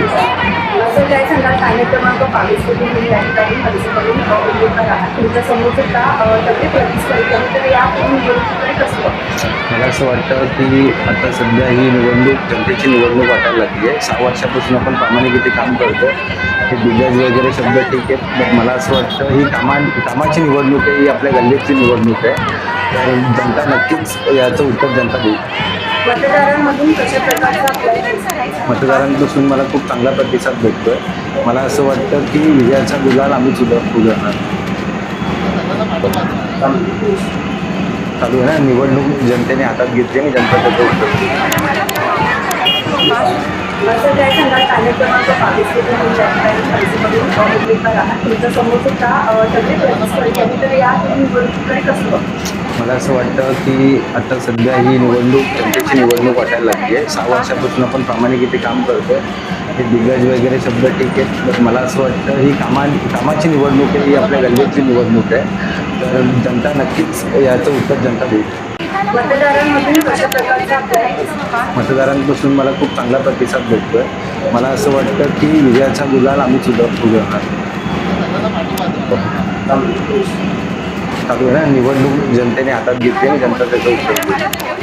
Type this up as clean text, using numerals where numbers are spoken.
असं काय सांगाल ठाणे क्रमांक 22 मधून तुम्ही या ठिकाणी मनसेकडून उमेदवार आहात. तुमच्या समोर सुद्धा तगडी प्रतिस्पर्धी आहे, तर या निवडणुकीकडे कसं बघता? मला असं वाटतं की आता सध्या ही निवडणूक जनतेची निवडणूक वाटायला लागली आहे. 6 वर्षापासून आपण प्रामाणिकपणे काम करतो. हे दिग्गज वगैरे शब्द ठीक आहेत, पण मला असं वाटतं ही कामाची निवडणूक आहे, ही आपल्या गल्लीतली निवडणूक आहे. तर जनता नक्कीच याचं उत्तर जनता देईल. मतदारांमधून कशा प्रकारचा आपल्याला मतदारांपासून मला खूप चांगला प्रतिसाद भेटतोय. मला असं वाटतं की विजयाचा गुलाल आम्हीच उधळणार. चालू आहे ना निवडणूक, जनतेने हातात घेतली आणि जनता त्याचं उत्तर देईल. असं काय सांगाल ठाणे क्रमांक 22 मधून तुम्ही या ठिकाणी मनसेकडून उमेदवार आहात. तुमच्या समोर सुद्धा तगडी प्रतिस्पर्धी आहे, तर या निवडणुकीकडे कसं बघता? मला असं वाटतं की आता सध्या ही निवडणूक जनतेची निवडणूक वाटायला लागली आहे. 6 वर्षापासून आपण प्रामाणिकपणे काम करतो. हे दिग्गज वगैरे शब्द ठीक आहेत, पण मला असं वाटतं ही कामाची निवडणूक आहे, ही आपल्या गल्लीतली निवडणूक आहे. तर जनता नक्कीच याचं उत्तर जनता देईल. मतदारांमधून कशा प्रकारचा आपल्याला मतदारांपासून मला खूप चांगला प्रतिसाद भेटतोय. मला असं वाटतं की विजयाचा गुलाल आम्हीच उधळणार. चालू आहे ना निवडणूक, जनतेने हातात घेतली आणि जनता त्याचं उत्तर देईल.